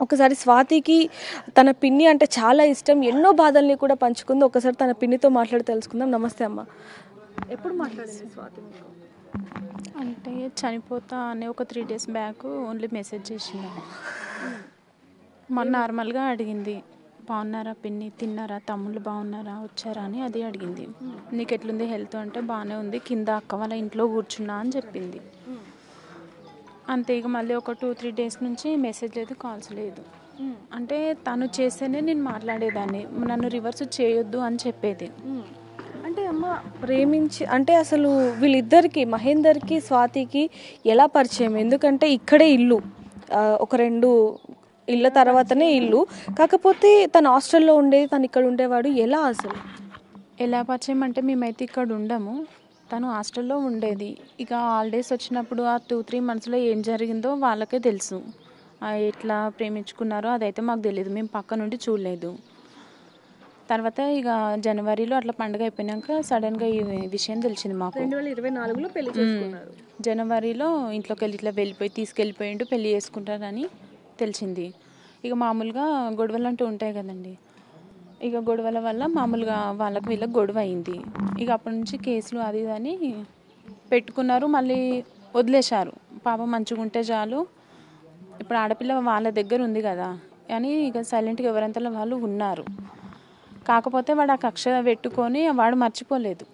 ఒకసారి స్వాతికి తన పిన్ని అంటే చాలా ఇష్టం, ఎన్నో బాధల్ని కూడా పంచుకుంది. ఒకసారి తన పిన్నితో మాట్లాడి తెలుసుకుందాం. నమస్తే అమ్మ. ఎప్పుడు మాట్లాడింది స్వాతి మీకు? అంటే చనిపోతా అనే ఒక 3 days బ్యాక్ ఓన్లీ మెసేజ్ చేసింది. మన నార్మల్గా అడిగింది, బాగున్నారా పిన్ని, తిన్నారా, తమ్ముళ్ళు బాగున్నారా, వచ్చారా అని అది అడిగింది. నీకు ఎట్లుంది హెల్త్ అంటే బాగానే ఉంది, కింద అక్క వాళ్ళ ఇంట్లో కూర్చున్నా అని చెప్పింది. అంతే. ఇక మళ్ళీ ఒక 2-3 days నుంచి మెసేజ్ లేదు, కాల్స్ లేదు. అంటే తను చేస్తేనే నేను మాట్లాడేదాన్ని, నన్ను రివర్స్ చేయొద్దు అని చెప్పేది. అంటే అమ్మ ప్రేమించి అంటే అసలు వీళ్ళిద్దరికి మహేందర్కి స్వాతికి ఎలా పరిచయం? ఎందుకంటే ఇక్కడే ఇల్లు, ఒక 2 ఇళ్ళ తర్వాతనే ఇల్లు. కాకపోతే తను హాస్టల్లో ఉండేది, తను ఇక్కడ ఉండేవాడు. ఎలా అసలు ఎలా పరిచయం అంటే మేమైతే ఇక్కడ ఉండము, తను హాస్టల్లో ఉండేది. ఇక హాలిడేస్ వచ్చినప్పుడు ఆ 2-3 monthsలో ఏం జరిగిందో వాళ్ళకే తెలుసు. ఎట్లా ప్రేమించుకున్నారో అదైతే మాకు తెలియదు, మేము పక్క నుండి చూడలేదు. తర్వాత ఇక జనవరిలో అట్లా పండుగ అయిపోయినాక సడన్గా ఈ విషయం తెలిసింది మాకు. 2024లో పెళ్లి చేసుకున్నారు. జనవరిలో ఇంట్లోకి వెళ్ళి ఇట్లా తీసుకెళ్ళిపోయిండు, పెళ్లి చేసుకుంటారని తెలిసింది. ఇక మామూలుగా గొడవలు అంటూ ఉంటాయి కదండి, ఇక గొడవల వల్ల మామూలుగా వాళ్ళకి వీళ్ళకి గొడవ అయింది. ఇక అప్పటి నుంచి కేసులు అది ఇది అని పెట్టుకున్నారు, మళ్ళీ వదిలేశారు. పాప మంచిగా ఉంటే చాలు, ఇప్పుడు ఆడపిల్ల వాళ్ళ దగ్గర ఉంది కదా అని ఇక సైలెంట్గా ఎవరంతలో వాళ్ళు ఉన్నారు. కాకపోతే వాడు ఆ కక్ష పెట్టుకొని వాడు మర్చిపోలేదు,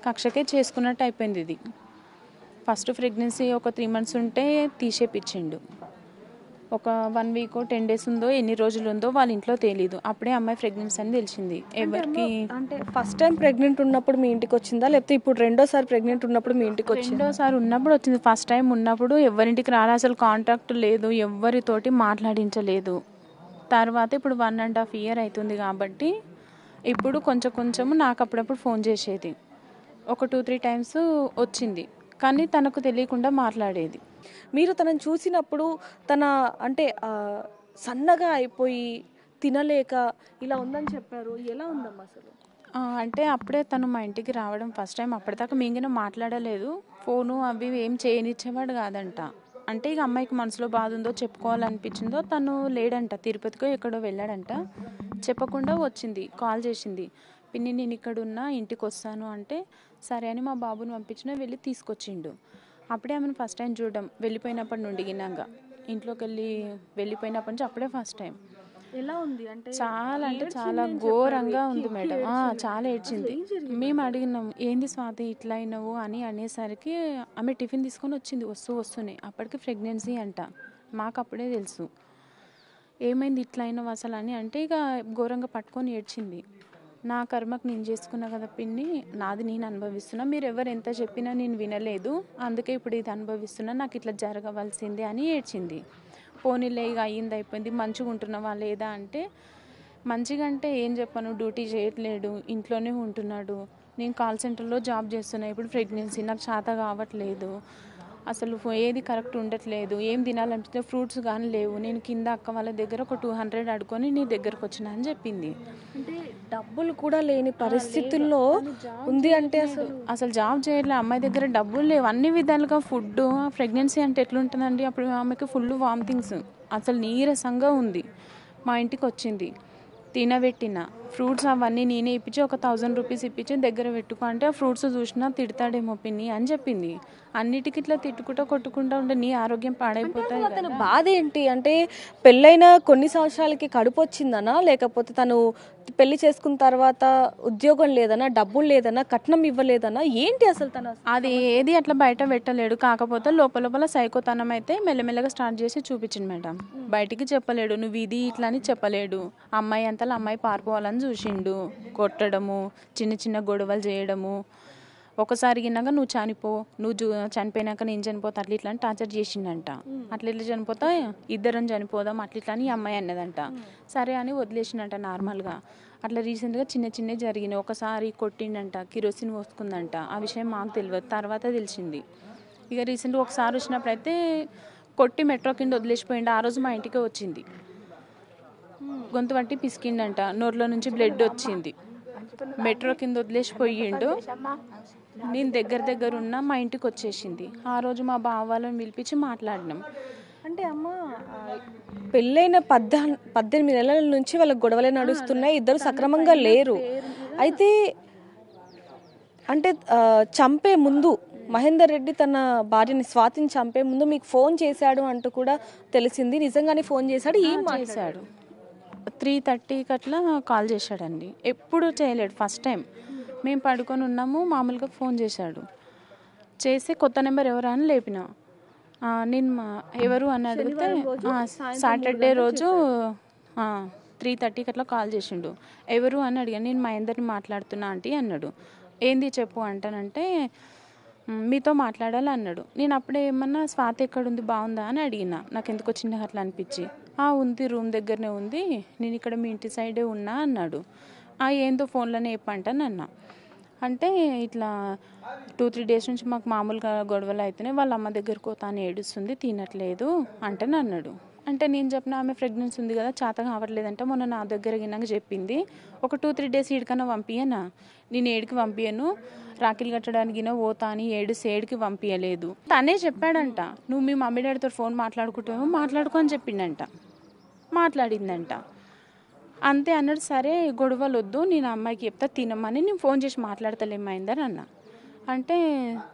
కక్షకే చేసుకున్నట్టు అయిపోయింది. ఇది ఫస్ట్ ప్రెగ్నెన్సీ ఒక 3 months ఉంటే తీసేపిచ్చిండు. ఒక 1 week 10 days ఉందో ఎన్ని రోజులు ఉందో వాళ్ళ ఇంట్లో తెలీదు, అప్పుడే అమ్మాయి ప్రెగ్నెన్సీ అని తెలిసింది. ఎవరికి అంటే ఫస్ట్ టైం ప్రెగ్నెంట్ ఉన్నప్పుడు మీ ఇంటికి వచ్చిందా, లేకపోతే ఇప్పుడు రెండోసారి ప్రెగ్నెంట్ ఉన్నప్పుడు మీ ఇంటికి వచ్చిందా? రెండోసారి ఉన్నప్పుడు వచ్చింది. ఫస్ట్ టైం ఉన్నప్పుడు ఎవరింటికి రాలే, అసలు కాంటాక్ట్ లేదు, ఎవరితోటి మాట్లాడించలేదు. తర్వాత ఇప్పుడు 1.5 year అవుతుంది కాబట్టి ఇప్పుడు కొంచెము నాకు అప్పుడప్పుడు ఫోన్ చేసేది. ఒక 2-3 times వచ్చింది, కానీ తనకు తెలియకుండా మాట్లాడేది. మీరు తనని చూసినప్పుడు తన అంటే సన్నగా అయిపోయి తినలేక ఇలా ఉందని చెప్పారు. ఎలా ఉందమ్మా అసలు? అంటే అప్పుడే తను మా ఇంటికి రావడం ఫస్ట్ టైం. అప్పటిదాకా మింగిన మాట్లాడలేదు, ఫోను అవి ఏం చేయనిచ్చేవాడు కాదంట. అంటే ఇక అమ్మాయికి మనసులో బాధ ఉందో చెప్పుకోవాలనిపించిందో, తను లేడంట, తిరుపతికో ఎక్కడో వెళ్ళాడంట. చెప్పకుండా వచ్చింది, కాల్ చేసింది, పిన్ని నేను ఇక్కడ ఉన్నా ఇంటికి వస్తాను అంటే సరే అని మా బాబుని పంపించిన, వెళ్ళి తీసుకొచ్చిండు. అప్పుడే ఆమెను ఫస్ట్ టైం చూడడం, వెళ్ళిపోయినప్పటి నుండి గినాక ఇంట్లోకి వెళ్ళిపోయినప్పటి నుంచి అప్పుడే ఫస్ట్ టైం. ఎలా ఉంది అంటే చాలా ఘోరంగా ఉంది మేడం. చాలా ఏడ్చింది. మేము అడిగినాం, ఏంది స్వాతి ఇట్లా అయినావు అని అనేసరికి ఆమె టిఫిన్ తీసుకొని వచ్చింది, వస్తూనే అప్పటికి ప్రెగ్నెన్సీ అంట. మాకు అప్పుడే తెలుసు. ఏమైంది ఇట్లా అయినావు అసలు అని అంటే ఇక ఘోరంగా పట్టుకొని ఏడ్చింది. నా కర్మకు నేను చేసుకున్నా కదా పిన్ని, నాది నేను అనుభవిస్తున్నా, మీరు ఎవరు ఎంత చెప్పినా నేను వినలేదు, అందుకే ఇప్పుడు ఇది అనుభవిస్తున్నా, నాకు ఇట్లా జరగవలసిందే అని ఏడ్చింది. పోనీలే ఇక అయ్యింది అయిపోయింది, మంచిగా ఉంటున్నావా లేదా అంటే, మంచిగా అంటే ఏం చెప్పను, డ్యూటీ చేయట్లేడు, ఇంట్లోనే ఉంటున్నాడు, నేను కాల్ సెంటర్లో జాబ్ చేస్తున్నా, ఇప్పుడు ప్రెగ్నెన్సీ నాకు చేత కావట్లేదు, అసలు ఏది కరెక్ట్ ఉండట్లేదు, ఏం తినాలనిపిస్తే ఫ్రూట్స్ కానీ లేవు, నేను కింద అక్క వాళ్ళ దగ్గర ఒక 200 అడుకొని నీ దగ్గరకు వచ్చిన అని చెప్పింది. అంటే డబ్బులు కూడా లేని పరిస్థితుల్లో ఉంది అంటే అసలు జాబ్ చేయట్లే, అమ్మాయి దగ్గర డబ్బులు లేవు, అన్ని విధాలుగా ఫుడ్. ప్రెగ్నెన్సీ అంటే ఎట్లుంటుందండి, అప్పుడు ఆమెకి ఫుల్ వామిటింగ్స్, అసలు నీరసంగా ఉంది. మా ఇంటికి వచ్చింది, తినబెట్టిన ఫ్రూట్స్ అవన్నీ నేనే ఇప్పించి ఒక 1000 rupees ఇప్పించి దగ్గర పెట్టుకో అంటే, ఆ ఫ్రూట్స్ చూసినా తిడతాడేమో పిన్ని అని చెప్పింది. అన్నిటికి ఇట్లా తిట్టుకుంటా కొట్టుకుంటా ఉంటే నీ ఆరోగ్యం పాడైపోతాయి. తన బాధ ఏంటి అంటే, పెళ్ళైన కొన్ని సంవత్సరాలకి కడుపు వచ్చిందనా, లేకపోతే తను పెళ్లి చేసుకున్న తర్వాత ఉద్యోగం లేదనా, డబ్బులు లేదనా, కట్నం ఇవ్వలేదనా, ఏంటి అసలు తన? అది ఏది అట్లా బయట పెట్టలేడు, కాకపోతే లోపల సైకోతనం అయితే మెల్లమెల్లగా స్టార్ట్ చేసి చూపించింది మేడం. బయటికి చెప్పలేడు, నువ్వు ఇది ఇట్లా అని చెప్పలేడు. అమ్మాయి అంతలో అమ్మాయి పారిపోవాలని చూసిండు, కొట్టడము, చిన్న గొడవలు చేయడము. ఒకసారి గిన్నాక నువ్వు చనిపో, నువ్వు చనిపోయినాక నేను చనిపోతా, అట్లా ఇట్లా అని టార్చర్ చేసిండంట. అట్లా ఇట్లా చనిపోతా ఇద్దరం చనిపోదాం అట్లా ఇట్లా అని అమ్మాయి అన్నదంట. సరే అని వదిలేసిండంట నార్మల్గా. అట్లా రీసెంట్గా చిన్న జరిగినాయి. ఒకసారి కొట్టిండంట, కిరోసిన్ పోసుకుందంట, ఆ విషయం మాకు తెలియదు, తర్వాత తెలిసింది. ఇక రీసెంట్గా ఒకసారి వచ్చినప్పుడు అయితే కొట్టి మెట్రో కింద వదిలేసిపోయిండు. ఆ రోజు మా ఇంటికే వచ్చింది, గొంతు పట్టి పిసికిండంట, నోట్లో నుంచి బ్లడ్ వచ్చింది, మెట్రో కింద వదిలేసిపోయిండు. నేను దగ్గర ఉన్న మా ఇంటికి వచ్చేసింది. ఆ రోజు మా బావ వాళ్ళని పిలిపించి మాట్లాడినాం. అంటే అమ్మ పెళ్ళైన 18 నెలల నుంచి వాళ్ళకి గొడవలే నడుస్తున్నాయి, ఇద్దరు సక్రమంగా లేరు. అయితే అంటే చంపే ముందు మహేందర్ రెడ్డి తన భార్యని స్వాతిని చంపే ముందు మీకు ఫోన్ చేశాడు అంటూ కూడా తెలిసింది. నిజంగానే ఫోన్ చేశాడు? ఏం చేశాడు? 3:30కి అట్లా కాల్ చేశాడండి. ఎప్పుడు చేయలేడు, ఫస్ట్ టైం. మేము పడుకొని ఉన్నాము, మామూలుగా ఫోన్ చేశాడు. చేసి కొత్త నెంబర్ ఎవరా అని లేపిన. నేను ఎవరు అని అడిగితే సాటర్డే రోజు 3:30కి అట్లా కాల్ చేసిండు. ఎవరు అని అడిగాను. నేను మహేందర్ని మాట్లాడుతున్నా ఆంటీ అన్నాడు. ఏంది చెప్పు అంటానంటే మీతో మాట్లాడాలి అన్నాడు. నేను అప్పుడే ఏమన్నా స్వాతి ఎక్కడుంది, బాగుందా అని అడిగిన. నాకు ఎందుకో చిన్నగా అట్లా అనిపించి ఉంది, రూమ్ దగ్గరనే ఉంది, నేను ఇక్కడ మీ ఇంటి సైడే ఉన్నా అన్నాడు. ఏందో ఫోన్లోనే చెప్పంటాను అన్నా. అంటే ఇట్లా 2-3 డేస్ నుంచి మాకు మామూలుగా గొడవలు అయితేనే వాళ్ళ అమ్మ దగ్గరకు పోతాను, ఏడుస్తుంది, తినట్లేదు అంటే అన్నాడు. అంటే నేను చెప్పిన ఆమె ప్రెగ్నెన్సీ ఉంది కదా, చేత కావట్లేదంటే మొన్న నా దగ్గర గిన్నాక చెప్పింది, ఒక 2-3 డేస్ ఏడికన్నా పంపియనా, నేను ఏడికి పంపించను, రాఖీలు కట్టడానికి పోతా అని ఏడికి పంపించలేదు. తనే చెప్పాడంట, నువ్వు మీ మమ్మీ డాడీతో ఫోన్ మాట్లాడుకుంటావు, మాట్లాడుకో అని చెప్పిండంట. మాట్లాడిందంట. అంతే అన్నాడు. సరే గొడవలు వద్దు, నేను అమ్మాయికి చెప్తా తినమని, నేను ఫోన్ చేసి మాట్లాడతలేమైందని అన్న. అంటే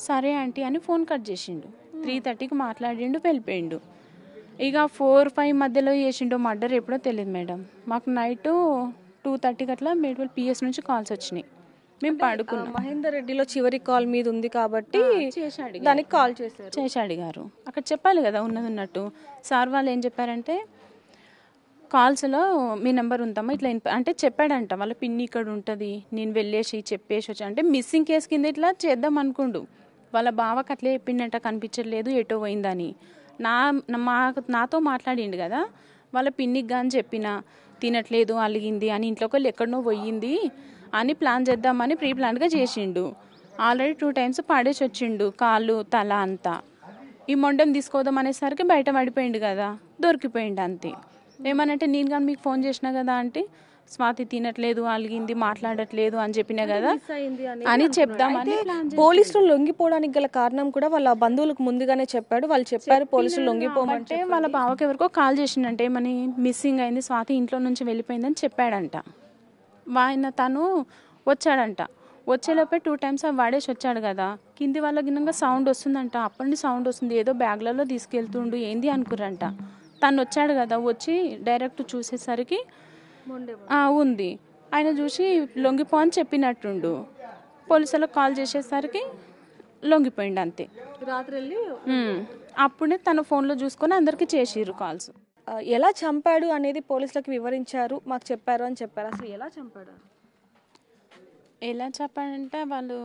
సరే ఆంటీ అని ఫోన్ కట్ చేసిండు. 3:30కి మాట్లాడిండు, వెళ్ళిపోయిండు. ఇక 4-5 మధ్యలో చేసిండు మర్డర్ ఎప్పుడో తెలియదు మేడం. మాకు నైట్ 2:30కి అట్లా మేడ్వల్ పిఎస్ నుంచి కాల్స్ వచ్చినాయి. మేము పడుకున్నాం. మహేందర్ రెడ్డిలో చివరి కాల్ మీద ఉంది కాబట్టి దానికి కాల్ చేసి అడిగారు. అక్కడ చెప్పాలి కదా ఉన్నది ఉన్నట్టు. సార్ వాళ్ళు ఏం చెప్పారంటే కాల్స్లో మీ నెంబర్ ఉందమ్మా ఇట్లా అంటే చెప్పాడంట. వాళ్ళ పిన్ని ఇక్కడ ఉంటుంది, నేను వెళ్ళేసి చెప్పేసి వచ్చా అంటే మిస్సింగ్ కేసు కింద ఇట్లా చేద్దాం అనుకుండు. వాళ్ళ బావకు అట్లే చెప్పిండంట, కనిపించట్లేదు ఎటో పోయిందని. నాతో మాట్లాడిండు కదా, వాళ్ళ పిన్నికి కానీ చెప్పిన తినట్లేదు, అలిగింది అని, ఇంట్లోకి వెళ్ళి ఎక్కడనో పోయింది అని ప్లాన్ చేద్దామని ప్రీ ప్లాన్గా చేసిండు. ఆల్రెడీ 2 టైమ్స్ పాడేసి వచ్చిండు, కాళ్ళు తల అంతా. ఈ మొండం తీసుకోదాం అనేసరికి బయట పడిపోయిండు కదా, దొరికిపోయిండు అంతే. ఏమనంటే నేను కానీ మీకు ఫోన్ చేసినా కదా అంటే స్వాతి తినట్లేదు, అలిగింది, మాట్లాడట్లేదు అని చెప్పినా కదా అని చెప్దామని. పోలీసులు లొంగిపోవడానికి గల కారణం కూడా వాళ్ళ బంధువులకు ముందుగానే చెప్పాడు. వాళ్ళు చెప్పారు పోలీసులు లొంగిపోమంటే. వాళ్ళ బావకి ఎవరికో కాల్ చేసిండంటే ఏమని మిస్సింగ్ అయింది, స్వాతి ఇంట్లో నుంచి వెళ్ళిపోయిందని చెప్పాడంట. తను వచ్చాడంట. వచ్చేలోపే 2 టైమ్స్ అవి వాడేసి వచ్చాడు కదా, కింది వాళ్ళ గిన్నెగా సౌండ్ వస్తుందంట. అప్పటి సౌండ్ వస్తుంది, ఏదో బ్యాగ్లలో తీసుకెళ్తుండు, ఏంది అనుకురంట. తను వచ్చాడు కదా, వచ్చి డైరెక్ట్ చూసేసరికి ఉంది. ఆయన చూసి లొంగిపో అని చెప్పినట్టుండు. పోలీసులకు కాల్ చేసేసరికి లొంగిపోయిండు అంతే. రాత్రి అప్పుడే తన ఫోన్లో చూసుకొని అందరికి చేసిర్రు కాల్స్. ఎలా చంపాడు అనేది పోలీసులకు వివరించారు, మాకు చెప్పారు అని చెప్పారు. అసలు ఎలా చంపాడు? ఎలా చెప్పాడంటే వాళ్ళు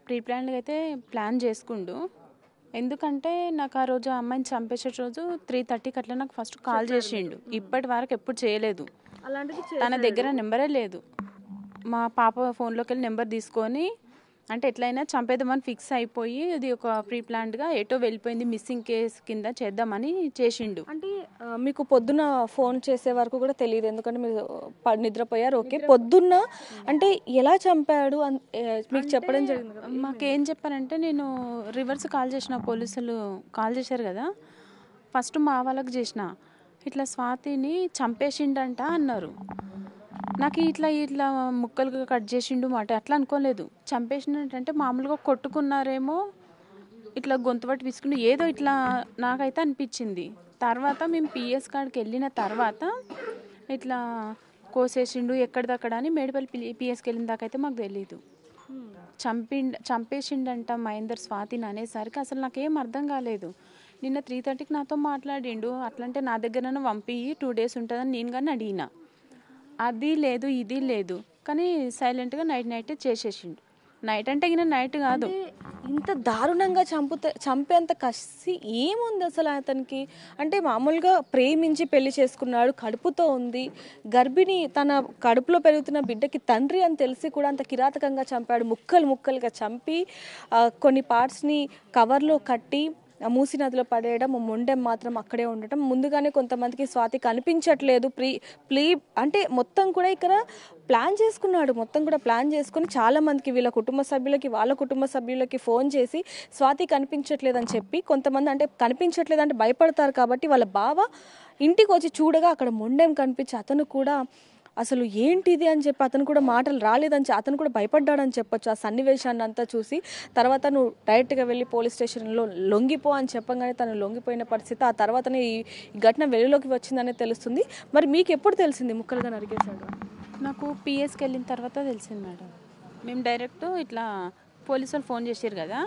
ప్రీ ప్లాన్గా అయితే ప్లాన్ చేసుకుండు. ఎందుకంటే నాకు ఆ రోజు అమ్మాయిని చంపేసే రోజు 3:30కి అట్లా నాకు ఫస్ట్ కాల్ చేసిండు. ఇప్పటి వరకు ఎప్పుడు చేయలేదు. తన దగ్గర నెంబరే లేదు. మా పాప ఫోన్లోకి వెళ్ళి నెంబర్ తీసుకొని అంటే ఎట్లయినా చంపేద్దామని ఫిక్స్ అయిపోయి ఇది ఒక ప్రీ ప్లాన్డ్గా ఎటో వెళ్ళిపోయింది, మిస్సింగ్ కేసు కింద చేద్దామని చేసిండు. అంటే మీకు పొద్దున్న ఫోన్ చేసే వరకు కూడా తెలియదు, ఎందుకంటే మీరు నిద్రపోయారు. ఓకే, పొద్దున్న అంటే ఎలా చంపాడు మీకు చెప్పడం జరిగింది? మాకేం చెప్పారంటే నేను రివర్స్ కాల్ చేసిన, పోలీసులు కాల్ చేశారు కదా, ఫస్ట్ మా వాళ్ళకి చేసిన, ఇట్లా స్వాతిని చంపేసిండంట అన్నారు. నాకు ఇట్లా ముక్కలుగా కట్ చేసిండు మాట అట్లా అనుకోలేదు. చంపేసినట్టంటే మామూలుగా కొట్టుకున్నారేమో, ఇట్లా గొంతు పట్టి విసుకుంటూ ఏదో ఇట్లా నాకైతే అనిపించింది. తర్వాత మేము పిఎస్ కాడికి వెళ్ళిన తర్వాత ఇట్లా కోసేసిండు ఎక్కడిదక్కడ అని మేడిపల్లి పిఎస్కి వెళ్ళిన దాకా అయితే మాకు తెలీదు. చంపేసిండంట మహేందర్ స్వాతిని అనేసరికి అసలు నాకేం అర్థం కాలేదు. నిన్న 3:30కి నాతో మాట్లాడిండు. అట్లంటే నా దగ్గర పంపి 2 డేస్ ఉంటుందని నేను కానీ అడిగిన. అది లేదు ఇది లేదు, కానీ సైలెంట్గా నైట్ చేసేసిండు. నైట్ అంటే ఇక నైట్ కాదు, ఇంత దారుణంగా చంపేంత కసి ఏముంది అసలు అతనికి? అంటే మామూలుగా ప్రేమించి పెళ్లి చేసుకున్నాడు, కడుపుతో ఉంది, గర్భిణి, తన కడుపులో పెరుగుతున్న బిడ్డకి తండ్రి అని తెలిసి కూడా అంత కిరాతకంగా చంపాడు. ముక్కలుగా చంపి కొన్ని పార్ట్స్ని కవర్లో కట్టి మూసీ నదిలో పడేయడం, మొండెం మాత్రం అక్కడే ఉండటం. ముందుగానే కొంతమందికి స్వాతి కనిపించట్లేదు ప్లీ అంటే మొత్తం కూడా ఇక్కడ ప్లాన్ చేసుకున్నాడు. మొత్తం కూడా ప్లాన్ చేసుకుని చాలా మందికి, వీళ్ళ కుటుంబ సభ్యులకి, వాళ్ళ కుటుంబ సభ్యులకి ఫోన్ చేసి స్వాతి కనిపించట్లేదని చెప్పి, కొంతమంది అంటే కనిపించట్లేదంటే భయపడతారు కాబట్టి వాళ్ళ బావ ఇంటికి వచ్చి చూడగా అక్కడ మొండెం కనిపించి అతను కూడా అసలు ఏంటిది అని చెప్పి అతను కూడా మాటలు రాలేదని అతను కూడా భయపడ్డాడని చెప్పొచ్చు ఆ సన్నివేశాన్ని అంతా చూసి. తర్వాత నువ్వు డైరెక్ట్గా వెళ్ళి పోలీస్ స్టేషన్లో లొంగిపో అని చెప్పగానే తను లొంగిపోయిన పరిస్థితి. ఆ తర్వాతనే ఈ ఘటన వెలుగులోకి వచ్చిందనే తెలుస్తుంది. మరి మీకు ఎప్పుడు తెలిసింది ముక్కలుగా నరికేశాడు? నాకు పిఎస్కి వెళ్ళిన తర్వాత తెలిసింది మేడం. మేము డైరెక్ట్ ఇట్లా పోలీసు వాళ్ళు ఫోన్ చేశారు కదా,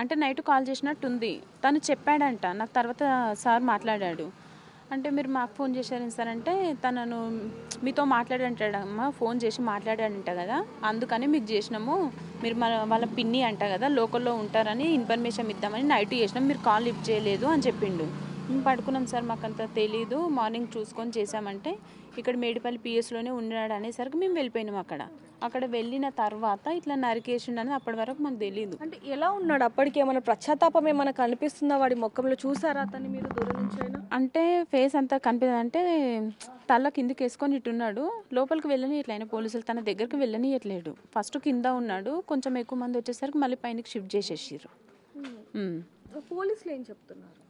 అంటే నైట్ కాల్ చేసినట్టుంది. తను చెప్పాడంట నాకు, తర్వాత సార్ మాట్లాడాడు. అంటే మీరు మాకు ఫోన్ చేశారు సార్ అంటే, తనను మీతో మాట్లాడంటాడమ్మా, ఫోన్ చేసి మాట్లాడాడంట కదా, అందుకని మీకు చేసినాము, మీరు వాళ్ళ పిన్ని అంట కదా, లోకల్లో ఉంటారని ఇన్ఫర్మేషన్ ఇద్దామని నైట్ చేసినాం, మీరు కాల్ లిఫ్ట్ చేయలేదు అని చెప్పిండు. మేము పడుకున్నాం సార్, మాకు అంత తెలీదు, మార్నింగ్ చూసుకొని చేసామంటే ఇక్కడ మేడిపల్లి పిఎస్లోనే ఉన్నాడు అనేసరికి మేము వెళ్ళిపోయినాం. అక్కడ వెళ్ళిన తర్వాత ఇట్లా నరికేసిండు అని అప్పటి వరకు మాకు తెలియదు. అంటే ఎలా ఉన్నాడు అప్పటికి? ఏమైనా పశ్చాత్తాపం ఏమైనా కనిపిస్తుందా వాడి ముఖంలో? చూసారా అతన్ని మీరు దూరం నుంచి అయినా? అంటే ఫేస్ అంతా కనిపిస్తుంది, అంటే తల కిందకి వేసుకొని ఇట్టున్నాడు. లోపలికి వెళ్ళని ఇట్లయినా పోలీసులు తన దగ్గరికి వెళ్ళనియట్లేడు. ఫస్ట్ కింద ఉన్నాడు, కొంచెం ఎక్కువ మంది వచ్చేసరికి మళ్ళీ పైనకి షిఫ్ట్ చేసేసారు. పోలీసులు ఏం చెప్తున్నారు?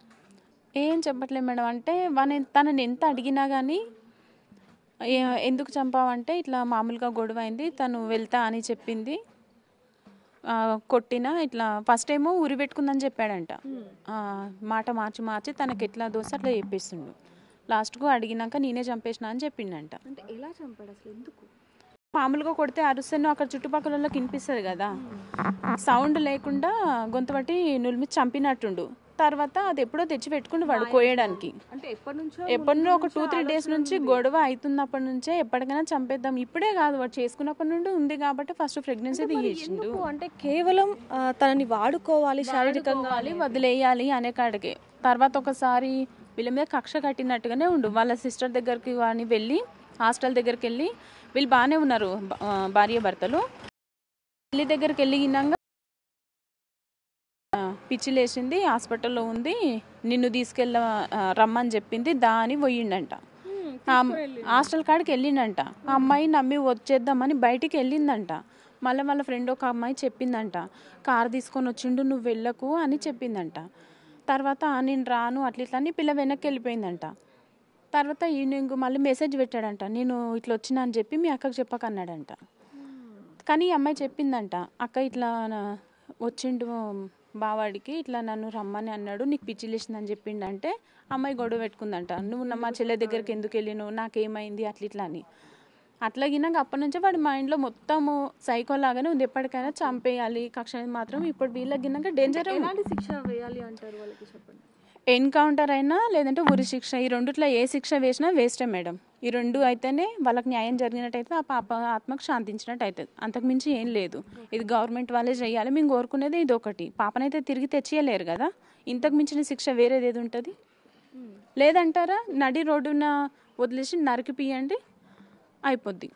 ఏం చెప్పట్లేదు మేడం. అంటే తనని ఎంత అడిగినా కానీ ఎందుకు చంపావంటే ఇట్లా మామూలుగా గొడవ అయింది, తను వెళ్తా అని చెప్పింది, కొట్టినా ఇట్లా ఫస్ట్ ఏమో ఉరి పెట్టుకుందని చెప్పాడంట. మాట మార్చి తనకి ఎట్లా దోశ అట్లా చెప్పేస్తుండు. లాస్ట్కు అడిగినాక నేనే చంపేసిన అని చెప్పిండంట. అంటే ఎలా చంపాడు అసలు? ఎందుకు? మామూలుగా కొడితే అరుస్తాను అక్కడ చుట్టుపక్కల వాళ్ళకి వినిపిస్తుంది కదా, సౌండ్ లేకుండా గొంతు బట్టి నులిమి చంపినట్టుండు. తర్వాత అది ఎప్పుడో తెచ్చి పెట్టుకుని వాడు కోయడానికి. అంటే ఎప్పటినో ఒక 2-3 డేస్ నుంచి గొడవ అవుతున్నప్పటి నుంచే ఎప్పటికైనా చంపేద్దాం, ఇప్పుడే కాదు వాడు చేసుకున్నప్పటి నుండి ఉంది కాబట్టి ఫస్ట్ ప్రెగ్నెన్సీ తీసేసిండు. అంటే కేవలం తనని వాడుకోవాలి, శారీరకంగా వదిలేయాలి అనే కాడికే. తర్వాత ఒకసారి వీళ్ళ మీద కక్ష కట్టినట్టుగానే ఉండు. వాళ్ళ సిస్టర్ దగ్గరికి వాడిని వెళ్ళి హాస్టల్ దగ్గరికి వెళ్ళి, వీళ్ళు బాగానే ఉన్నారు భార్య భర్తలు, పెళ్లి దగ్గరికి వెళ్ళినాక పిచ్చి లేచింది, హాస్పిటల్లో ఉంది, నిన్ను రమ్మని చెప్పింది, దాని పోయిండంట. హాస్టల్ కాడికి వెళ్ళిండంట. ఆ అమ్మాయి నమ్మి వచ్చేద్దామని బయటికి వెళ్ళిందంట. మళ్ళీ వాళ్ళ ఫ్రెండ్ ఒక అమ్మాయి చెప్పిందంట, కారు తీసుకొని వచ్చిండు నువ్వు వెళ్ళకు అని చెప్పిందంట. తర్వాత నేను రాను అట్లా అని పిల్ల వెనక్కి వెళ్ళిపోయిందంట. తర్వాత ఈవినింగ్ మళ్ళీ మెసేజ్ పెట్టాడంట, నేను ఇట్లా వచ్చినా అని చెప్పి మీ అక్కకు చెప్పకన్నాడంట. కానీ ఈ అమ్మాయి చెప్పిందంట, అక్క ఇట్లా వచ్చిండు బావాడికి, ఇట్లా నన్ను రమ్మని అన్నాడు, నీకు పిచ్చి లేచిందని చెప్పిండంటే అమ్మాయి గొడవ పెట్టుకుందంట, నువ్వు మా చెల్లె దగ్గరికి ఎందుకు వెళ్ళినావు, నాకేమైంది ఇట్లా అని. అట్లాగినాక అప్పటి నుంచే వాడి మైండ్లో మొత్తము సైకో లాగానే ఉంది, ఎప్పటికైనా చంపేయాలి కక్ష అనేది మాత్రం. ఇప్పుడు వీళ్ళకినాక డేంజర్. శిక్ష వేయాలి అంటారు వాళ్ళకి? చెప్పండి. ఎన్కౌంటర్ అయినా లేదంటే ఉరి శిక్ష, ఈ రెండిట్లో ఏ శిక్ష వేసినా వేస్టే మేడం. ఈ రెండు అయితేనే వాళ్ళకి న్యాయం జరిగినట్టయితే ఆ పాప ఆత్మకు శాంతించినట్టు అవుతుంది, అంతకుమించి ఏం లేదు. ఇది గవర్నమెంట్ వాళ్ళే చేయాలి, మేము కోరుకునేది ఇది ఒకటి. పాపనైతే తిరిగి తెచ్చేయలేరు కదా, ఇంతకు మించిన శిక్ష వేరేది ఏది ఉంటుంది? లేదంటారా? నడి రోడ్డున వదిలేసి నరికి పియండి అయిపోద్ది.